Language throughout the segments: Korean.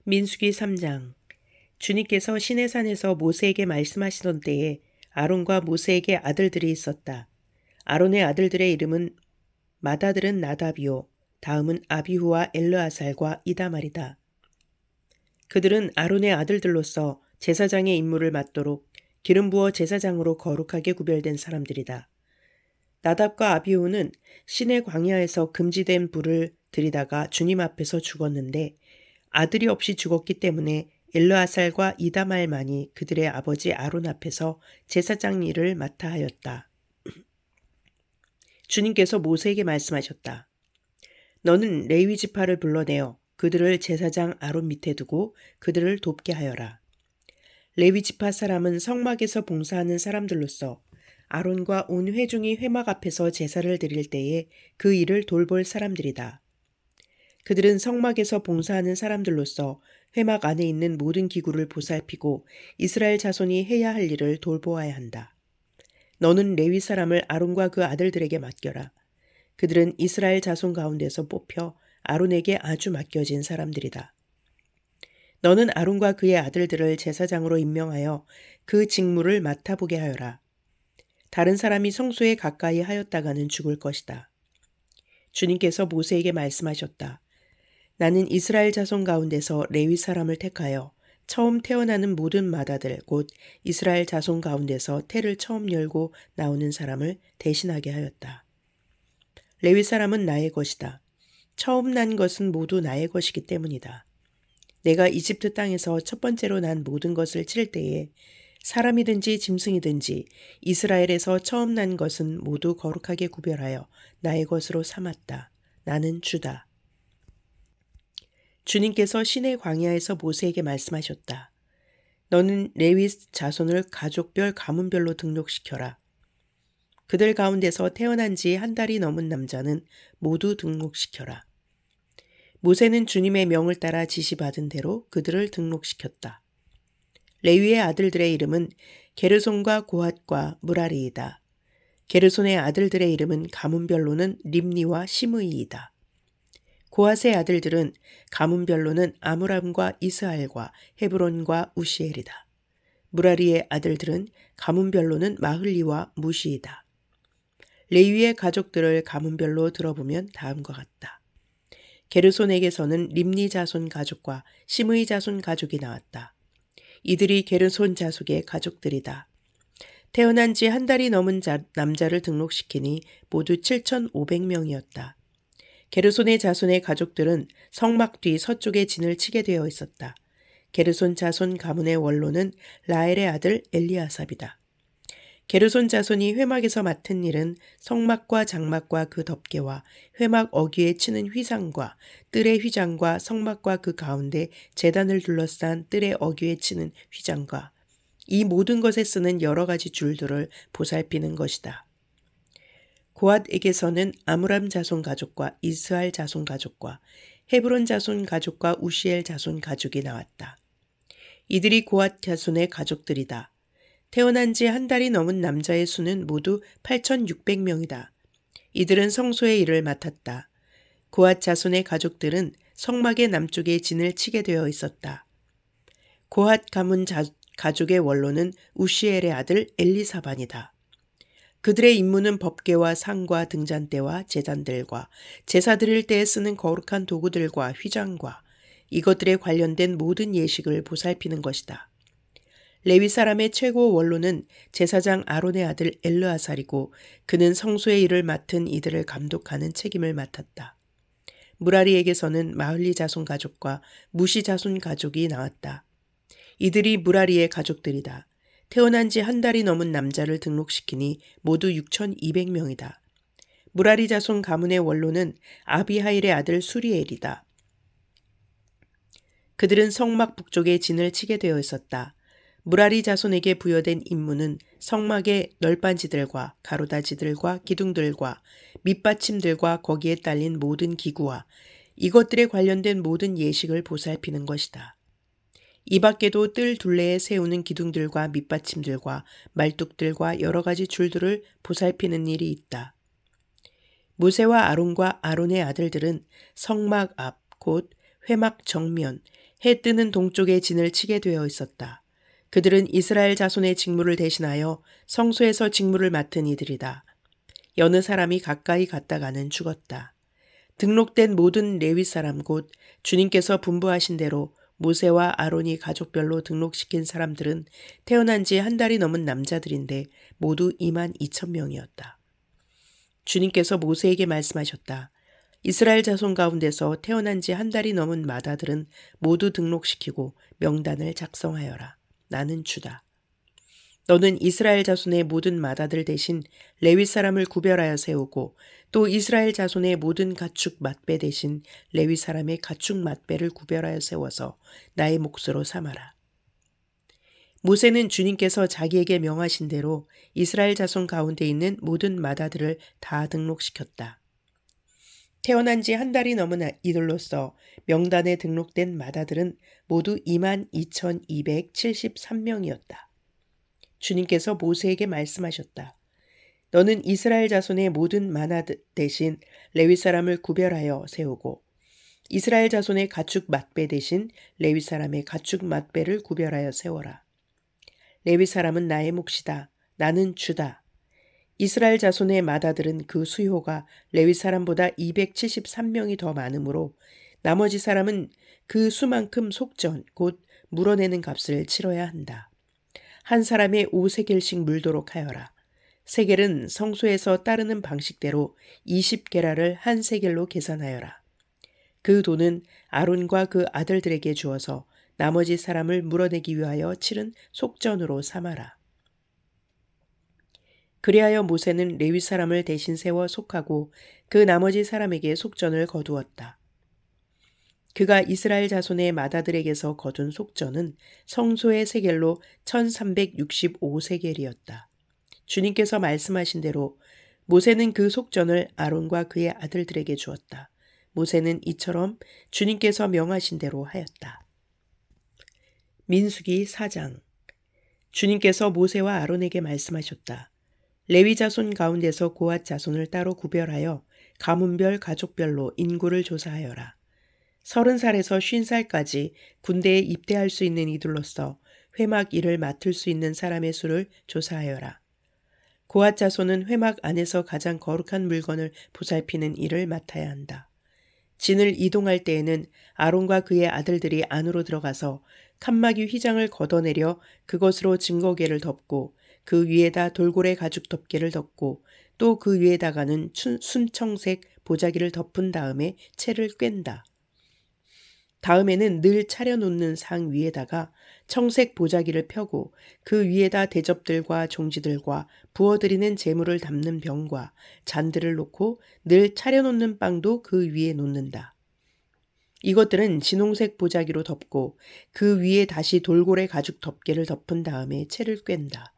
민수기 3장. 주님께서 시내산에서 모세에게 말씀하시던 때에 아론과 모세에게 아들들이 있었다. 아론의 아들들의 이름은 맏아들은 나답이요 다음은 아비후와 엘르아살과 이다말이다. 그들은 아론의 아들들로서 제사장의 임무를 맡도록 기름 부어 제사장으로 거룩하게 구별된 사람들이다. 나답과 아비후는 시내 광야에서 금지된 불을 들이다가 주님 앞에서 죽었는데 아들이 없이 죽었기 때문에 엘르아살과 이다말만이 그들의 아버지 아론 앞에서 제사장 일을 맡아 하였다. 주님께서 모세에게 말씀하셨다. 너는 레위 지파를 불러내어 그들을 제사장 아론 밑에 두고 그들을 돕게 하여라. 레위 지파 사람은 성막에서 봉사하는 사람들로서 아론과 온 회중이 회막 앞에서 제사를 드릴 때에 그 일을 돌볼 사람들이다. 그들은 성막에서 봉사하는 사람들로서 회막 안에 있는 모든 기구를 보살피고 이스라엘 자손이 해야 할 일을 돌보아야 한다. 너는 레위 사람을 아론과 그 아들들에게 맡겨라. 그들은 이스라엘 자손 가운데서 뽑혀 아론에게 아주 맡겨진 사람들이다. 너는 아론과 그의 아들들을 제사장으로 임명하여 그 직무를 맡아보게 하여라. 다른 사람이 성소에 가까이 하였다가는 죽을 것이다. 주님께서 모세에게 말씀하셨다. 나는 이스라엘 자손 가운데서 레위 사람을 택하여 처음 태어나는 모든 맏아들 곧 이스라엘 자손 가운데서 태를 처음 열고 나오는 사람을 대신하게 하였다. 레위 사람은 나의 것이다. 처음 난 것은 모두 나의 것이기 때문이다. 내가 이집트 땅에서 첫 번째로 난 모든 것을 칠 때에 사람이든지 짐승이든지 이스라엘에서 처음 난 것은 모두 거룩하게 구별하여 나의 것으로 삼았다. 나는 주다. 주님께서 시내 광야에서 모세에게 말씀하셨다. 너는 레위 자손을 가족별 가문별로 등록시켜라. 그들 가운데서 태어난 지 한 달이 넘은 남자는 모두 등록시켜라. 모세는 주님의 명을 따라 지시받은 대로 그들을 등록시켰다. 레위의 아들들의 이름은 게르손과 고핫과 무라리이다. 게르손의 아들들의 이름은 가문별로는 림니와 시므이이다. 고핫의 아들들은 가문별로는 아므람과 이스할과 헤브론과 우시엘이다. 무라리의 아들들은 가문별로는 마흘리와 무시이다. 레위의 가족들을 가문별로 들어보면 다음과 같다. 게르손에게서는 림니 자손 가족과 시므이 자손 가족이 나왔다. 이들이 게르손 자손의 가족들이다. 태어난 지 한 달이 넘은 남자를 등록시키니 모두 7,500명이었다. 게르손의 자손의 가족들은 성막 뒤 서쪽에 진을 치게 되어 있었다. 게르손 자손 가문의 원로는 라엘의 아들 엘리아삽이다. 게르손 자손이 회막에서 맡은 일은 성막과 장막과 그 덮개와 회막 어귀에 치는 휘장과 뜰의 휘장과 성막과 그 가운데 제단을 둘러싼 뜰의 어귀에 치는 휘장과 이 모든 것에 쓰는 여러 가지 줄들을 보살피는 것이다. 고핫에게서는 아므람 자손 가족과 이스할 자손 가족과 헤브론 자손 가족과 우시엘 자손 가족이 나왔다. 이들이 고핫 자손의 가족들이다. 태어난 지 한 달이 넘은 남자의 수는 모두 8,600명이다. 이들은 성소의 일을 맡았다. 고핫 자손의 가족들은 성막의 남쪽에 진을 치게 되어 있었다. 고핫 가문 가족의 원로는 우시엘의 아들 엘리사반이다. 그들의 임무는 법궤와 상과 등잔대와 제단들과 제사 드릴 때에 쓰는 거룩한 도구들과 휘장과 이것들에 관련된 모든 예식을 보살피는 것이다. 레위 사람의 최고 원로는 제사장 아론의 아들 엘르아살이고 그는 성소의 일을 맡은 이들을 감독하는 책임을 맡았다. 무라리에게서는 마흘리 자손 가족과 무시 자손 가족이 나왔다. 이들이 무라리의 가족들이다. 태어난 지 한 달이 넘은 남자를 등록시키니 모두 6,200명이다. 무라리 자손 가문의 원로는 아비하일의 아들 수리엘이다. 그들은 성막 북쪽에 진을 치게 되어 있었다. 무라리 자손에게 부여된 임무는 성막의 널빤지들과 가로다지들과 기둥들과 밑받침들과 거기에 딸린 모든 기구와 이것들에 관련된 모든 예식을 보살피는 것이다. 이 밖에도 뜰 둘레에 세우는 기둥들과 밑받침들과 말뚝들과 여러 가지 줄들을 보살피는 일이 있다. 모세와 아론과 아론의 아들들은 성막 앞 곧 회막 정면 해 뜨는 동쪽에 진을 치게 되어 있었다. 그들은 이스라엘 자손의 직무를 대신하여 성소에서 직무를 맡은 이들이다. 여느 사람이 가까이 갔다가는 죽었다. 등록된 모든 레위 사람 곧 주님께서 분부하신 대로 모세와 아론이 가족별로 등록시킨 사람들은 태어난 지 한 달이 넘은 남자들인데 모두 22,000명이었다. 주님께서 모세에게 말씀하셨다. 이스라엘 자손 가운데서 태어난 지 한 달이 넘은 마다들은 모두 등록시키고 명단을 작성하여라. 나는 주다. 너는 이스라엘 자손의 모든 마다들 대신 레위 사람을 구별하여 세우고 또 이스라엘 자손의 모든 가축 맏배 대신 레위 사람의 가축 맏배를 구별하여 세워서 나의 몫으로 삼아라. 모세는 주님께서 자기에게 명하신 대로 이스라엘 자손 가운데 있는 모든 마다들을 다 등록시켰다. 태어난 지 한 달이 넘은 이들로서 명단에 등록된 마다들은 모두 22,273명이었다. 주님께서 모세에게 말씀하셨다. 너는 이스라엘 자손의 모든 마나 대신 레위 사람을 구별하여 세우고 이스라엘 자손의 가축 맏배 대신 레위 사람의 가축 맏배를 구별하여 세워라. 레위 사람은 나의 몫이다. 나는 주다. 이스라엘 자손의 마다들은 그 수요가 레위 사람보다 273명이 더 많으므로 나머지 사람은 그 수만큼 속전 곧 물어내는 값을 치러야 한다. 한 사람의 5세겔씩 물도록 하여라. 세겔은 성소에서 따르는 방식대로 20게라를 한 세겔로 계산하여라. 그 돈은 아론과 그 아들들에게 주어서 나머지 사람을 물어내기 위하여 치른 속전으로 삼아라. 그리하여 모세는 레위 사람을 대신 세워 속하고 그 나머지 사람에게 속전을 거두었다. 그가 이스라엘 자손의 마다들에게서 거둔 속전은 성소의 세겔로 1365세겔이었다. 주님께서 말씀하신 대로 모세는 그 속전을 아론과 그의 아들들에게 주었다. 모세는 이처럼 주님께서 명하신 대로 하였다. 민수기 4장. 주님께서 모세와 아론에게 말씀하셨다. 레위 자손 가운데서 고핫 자손을 따로 구별하여 가문별 가족별로 인구를 조사하여라. 30살에서 50살까지 군대에 입대할 수 있는 이들로서 회막 일을 맡을 수 있는 사람의 수를 조사하여라. 고핫 자손은 회막 안에서 가장 거룩한 물건을 보살피는 일을 맡아야 한다. 진을 이동할 때에는 아론과 그의 아들들이 안으로 들어가서 칸막이 휘장을 걷어내려 그것으로 증거궤를 덮고 그 위에다 돌고래 가죽 덮개를 덮고 또 그 위에다가는 순청색 보자기를 덮은 다음에 채를 꿰다. 다음에는 늘 차려놓는 상 위에다가 청색 보자기를 펴고 그 위에다 대접들과 종지들과 부어드리는 제물을 담는 병과 잔들을 놓고 늘 차려놓는 빵도 그 위에 놓는다. 이것들은 진홍색 보자기로 덮고 그 위에 다시 돌고래 가죽 덮개를 덮은 다음에 채를 꿰다.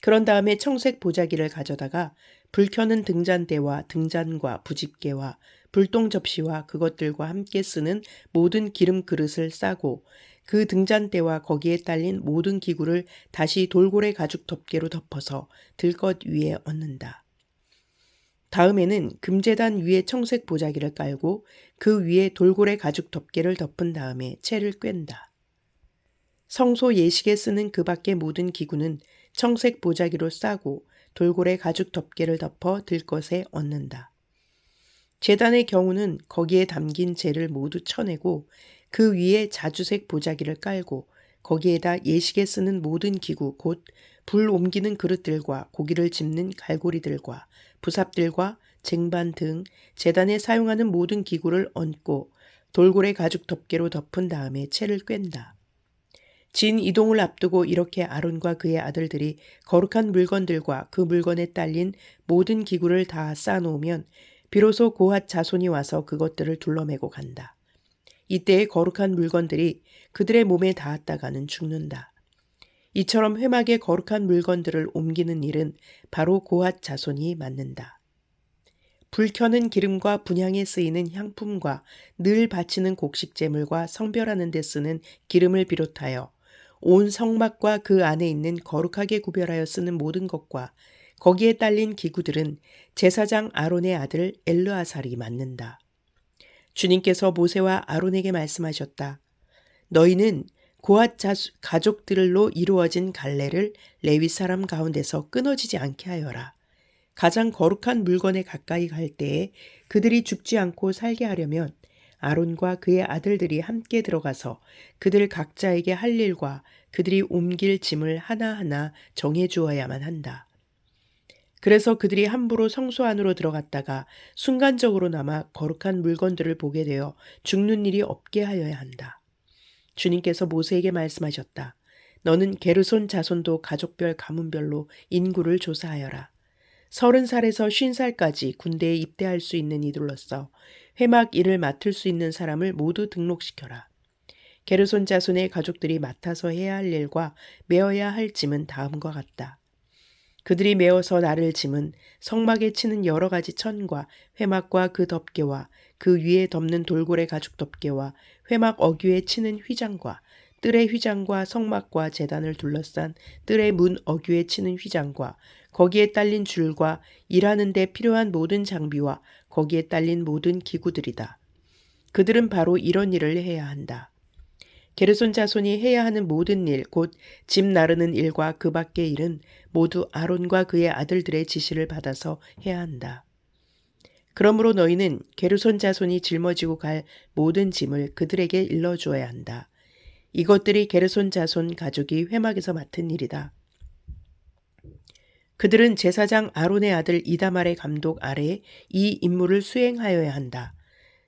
그런 다음에 청색 보자기를 가져다가 불 켜는 등잔대와 등잔과 부집개와 불똥 접시와 그것들과 함께 쓰는 모든 기름 그릇을 싸고 그 등잔대와 거기에 딸린 모든 기구를 다시 돌고래 가죽 덮개로 덮어서 들것 위에 얹는다. 다음에는 금제단 위에 청색 보자기를 깔고 그 위에 돌고래 가죽 덮개를 덮은 다음에 채를 꿰다. 성소 예식에 쓰는 그 밖의 모든 기구는 청색 보자기로 싸고 돌고래 가죽 덮개를 덮어 들것에 얹는다. 제단의 경우는 거기에 담긴 재를 모두 쳐내고 그 위에 자주색 보자기를 깔고 거기에다 예식에 쓰는 모든 기구 곧 불 옮기는 그릇들과 고기를 집는 갈고리들과 부삽들과 쟁반 등 제단에 사용하는 모든 기구를 얹고 돌고래 가죽 덮개로 덮은 다음에 채를 꿰다. 진 이동을 앞두고 이렇게 아론과 그의 아들들이 거룩한 물건들과 그 물건에 딸린 모든 기구를 다 쌓아놓으면 비로소 고핫 자손이 와서 그것들을 둘러매고 간다. 이때의 거룩한 물건들이 그들의 몸에 닿았다가는 죽는다. 이처럼 회막의 거룩한 물건들을 옮기는 일은 바로 고핫 자손이 맡는다. 불 켜는 기름과 분향에 쓰이는 향품과 늘 바치는 곡식제물과 성별하는 데 쓰는 기름을 비롯하여 온 성막과 그 안에 있는 거룩하게 구별하여 쓰는 모든 것과 거기에 딸린 기구들은 제사장 아론의 아들 엘르아살이 맡는다. 주님께서 모세와 아론에게 말씀하셨다. 너희는 고앗 가족들로 이루어진 갈래를 레위 사람 가운데서 끊어지지 않게 하여라. 가장 거룩한 물건에 가까이 갈 때에 그들이 죽지 않고 살게 하려면 아론과 그의 아들들이 함께 들어가서 그들 각자에게 할 일과 그들이 옮길 짐을 하나하나 정해 주어야만 한다. 그래서 그들이 함부로 성소 안으로 들어갔다가 순간적으로나마 거룩한 물건들을 보게 되어 죽는 일이 없게 하여야 한다. 주님께서 모세에게 말씀하셨다. 너는 게르손 자손도 가족별 가문별로 인구를 조사하여라. 30살에서 50살까지 군대에 입대할 수 있는 이들로서 회막 일을 맡을 수 있는 사람을 모두 등록시켜라. 게르손 자손의 가족들이 맡아서 해야 할 일과 메어야 할 짐은 다음과 같다. 그들이 메어서 나를 짐은 성막에 치는 여러 가지 천과 회막과 그 덮개와 그 위에 덮는 돌고래 가죽 덮개와 회막 어귀에 치는 휘장과 뜰의 휘장과 성막과 제단을 둘러싼 뜰의 문 어귀에 치는 휘장과 거기에 딸린 줄과 일하는 데 필요한 모든 장비와 거기에 딸린 모든 기구들이다. 그들은 바로 이런 일을 해야 한다. 게르손 자손이 해야 하는 모든 일, 곧 짐 나르는 일과 그 밖의 일은 모두 아론과 그의 아들들의 지시를 받아서 해야 한다. 그러므로 너희는 게르손 자손이 짊어지고 갈 모든 짐을 그들에게 일러주어야 한다. 이것들이 게르손 자손 가족이 회막에서 맡은 일이다. 그들은 제사장 아론의 아들 이다말의 감독 아래에 이 임무를 수행하여야 한다.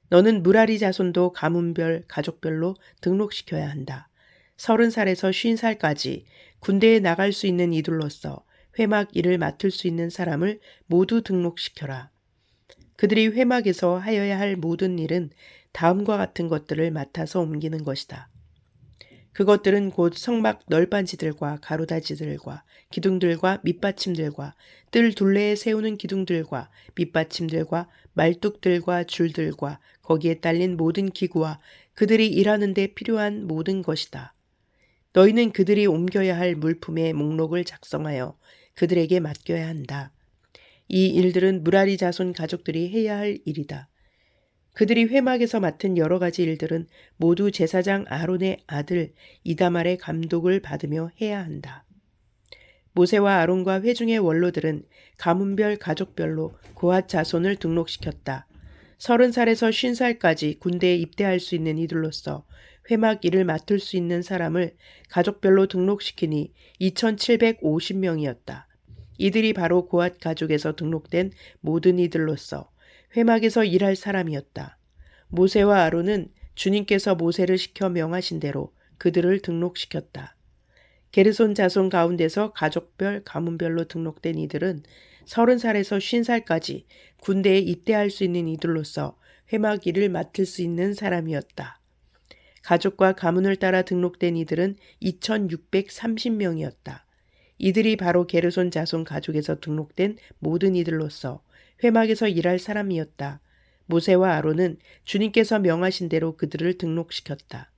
너는 무라리 자손도 가문별, 가족별로 등록시켜야 한다. 30살에서 50살까지 군대에 나갈 수 있는 이들로서 회막 일을 맡을 수 있는 사람을 모두 등록시켜라. 그들이 회막에서 하여야 할 모든 일은 다음과 같은 것들을 맡아서 옮기는 것이다. 그것들은 곧 성막 널빤지들과 가로다지들과 기둥들과 밑받침들과 뜰 둘레에 세우는 기둥들과 밑받침들과 말뚝들과 줄들과 거기에 딸린 모든 기구와 그들이 일하는 데 필요한 모든 것이다. 너희는 그들이 옮겨야 할 물품의 목록을 작성하여 그들에게 맡겨야 한다. 이 일들은 무라리 자손 가족들이 해야 할 일이다. 그들이 회막에서 맡은 여러 가지 일들은 모두 제사장 아론의 아들 이다말의 감독을 받으며 해야 한다. 모세와 아론과 회중의 원로들은 가문별 가족별로 고앗 자손을 등록시켰다. 30살에서 50살까지 군대에 입대할 수 있는 이들로서 회막 일을 맡을 수 있는 사람을 가족별로 등록시키니 2750명이었다. 이들이 바로 고앗 가족에서 등록된 모든 이들로서 회막에서 일할 사람이었다. 모세와 아론은 주님께서 모세를 시켜 명하신 대로 그들을 등록시켰다. 게르손 자손 가운데서 가족별, 가문별로 등록된 이들은 30살에서 50살까지 군대에 입대할 수 있는 이들로서 회막 일을 맡을 수 있는 사람이었다. 가족과 가문을 따라 등록된 이들은 2630명이었다. 이들이 바로 게르손 자손 가족에서 등록된 모든 이들로서 회막에서 일할 사람이었다. 모세와 아론은 주님께서 명하신 대로 그들을 등록시켰다.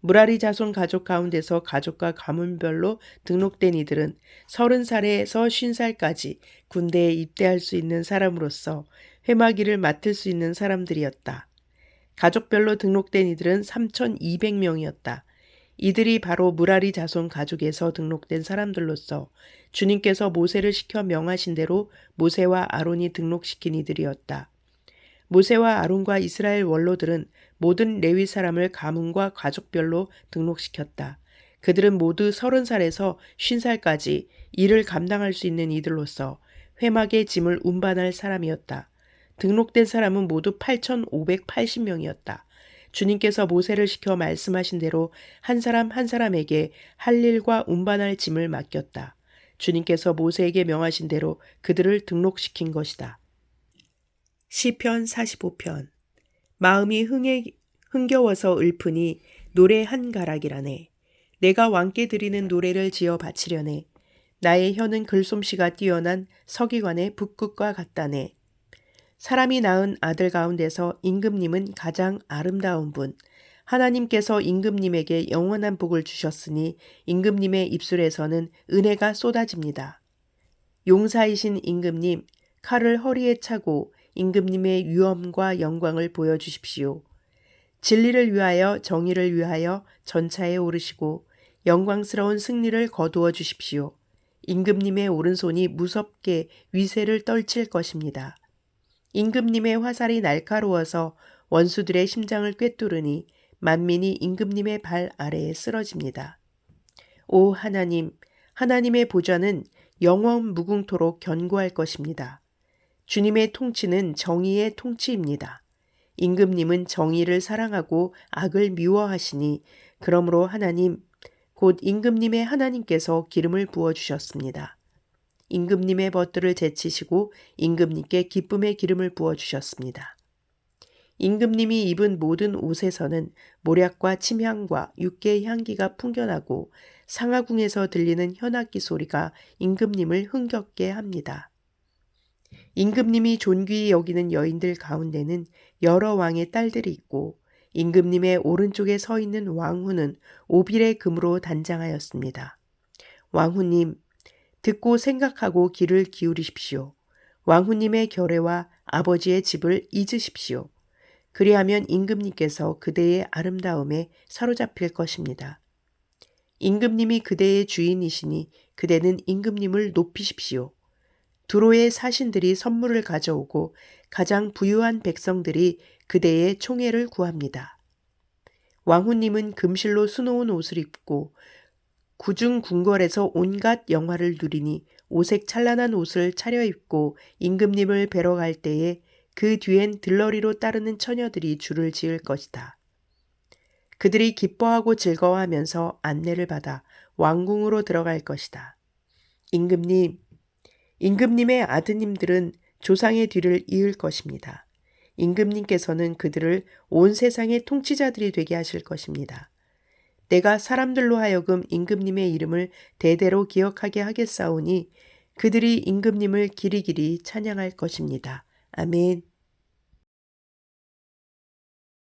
무라리 자손 가족 가운데서 가족과 가문별로 등록된 이들은 30살에서 50살까지 군대에 입대할 수 있는 사람으로서 회막 일을 맡을 수 있는 사람들이었다. 가족별로 등록된 이들은 3200명이었다. 이들이 바로 무라리 자손 가족에서 등록된 사람들로서 주님께서 모세를 시켜 명하신 대로 모세와 아론이 등록시킨 이들이었다. 모세와 아론과 이스라엘 원로들은 모든 레위 사람을 가문과 가족별로 등록시켰다. 그들은 모두 30살에서 50살까지 일을 감당할 수 있는 이들로서 회막의 짐을 운반할 사람이었다. 등록된 사람은 모두 8580명이었다. 주님께서 모세를 시켜 말씀하신 대로 한 사람 한 사람에게 할 일과 운반할 짐을 맡겼다. 주님께서 모세에게 명하신 대로 그들을 등록시킨 것이다. 시편 45편. 마음이 흥겨워서 읊으니 노래 한 가락이라네. 내가 왕께 드리는 노래를 지어 바치려네. 나의 혀는 글솜씨가 뛰어난 서기관의 붓끝과 같다네. 사람이 낳은 아들 가운데서 임금님은 가장 아름다운 분. 하나님께서 임금님에게 영원한 복을 주셨으니 임금님의 입술에서는 은혜가 쏟아집니다. 용사이신 임금님, 칼을 허리에 차고 임금님의 위엄과 영광을 보여주십시오. 진리를 위하여 정의를 위하여 전차에 오르시고 영광스러운 승리를 거두어 주십시오. 임금님의 오른손이 무섭게 위세를 떨칠 것입니다. 임금님의 화살이 날카로워서 원수들의 심장을 꿰뚫으니 만민이 임금님의 발 아래에 쓰러집니다. 오 하나님, 하나님의 보좌는 영원 무궁토록 견고할 것입니다. 주님의 통치는 정의의 통치입니다. 임금님은 정의를 사랑하고 악을 미워하시니 그러므로 하나님, 곧 임금님의 하나님께서 기름을 부어주셨습니다. 임금님의 벗들을 제치시고 임금님께 기쁨의 기름을 부어주셨습니다. 임금님이 입은 모든 옷에서는 모략과 침향과 육개의 향기가 풍겨나고 상하궁에서 들리는 현악기 소리가 임금님을 흥겹게 합니다. 임금님이 존귀히 여기는 여인들 가운데는 여러 왕의 딸들이 있고 임금님의 오른쪽에 서 있는 왕후는 오빌의 금으로 단장하였습니다. 왕후님, 듣고 생각하고 귀를 기울이십시오. 왕후님의 결례와 아버지의 집을 잊으십시오. 그리하면 임금님께서 그대의 아름다움에 사로잡힐 것입니다. 임금님이 그대의 주인이시니 그대는 임금님을 높이십시오. 두로의 사신들이 선물을 가져오고 가장 부유한 백성들이 그대의 총애를 구합니다. 왕후님은 금실로 수놓은 옷을 입고 구중 궁궐에서 온갖 영화를 누리니 오색 찬란한 옷을 차려입고 임금님을 뵈러 갈 때에 그 뒤엔 들러리로 따르는 처녀들이 줄을 지을 것이다. 그들이 기뻐하고 즐거워하면서 안내를 받아 왕궁으로 들어갈 것이다. 임금님, 임금님의 아드님들은 조상의 뒤를 이을 것입니다. 임금님께서는 그들을 온 세상의 통치자들이 되게 하실 것입니다. 내가 사람들로 하여금 임금님의 이름을 대대로 기억하게 하겠사오니 그들이 임금님을 길이길이 찬양할 것입니다. 아멘.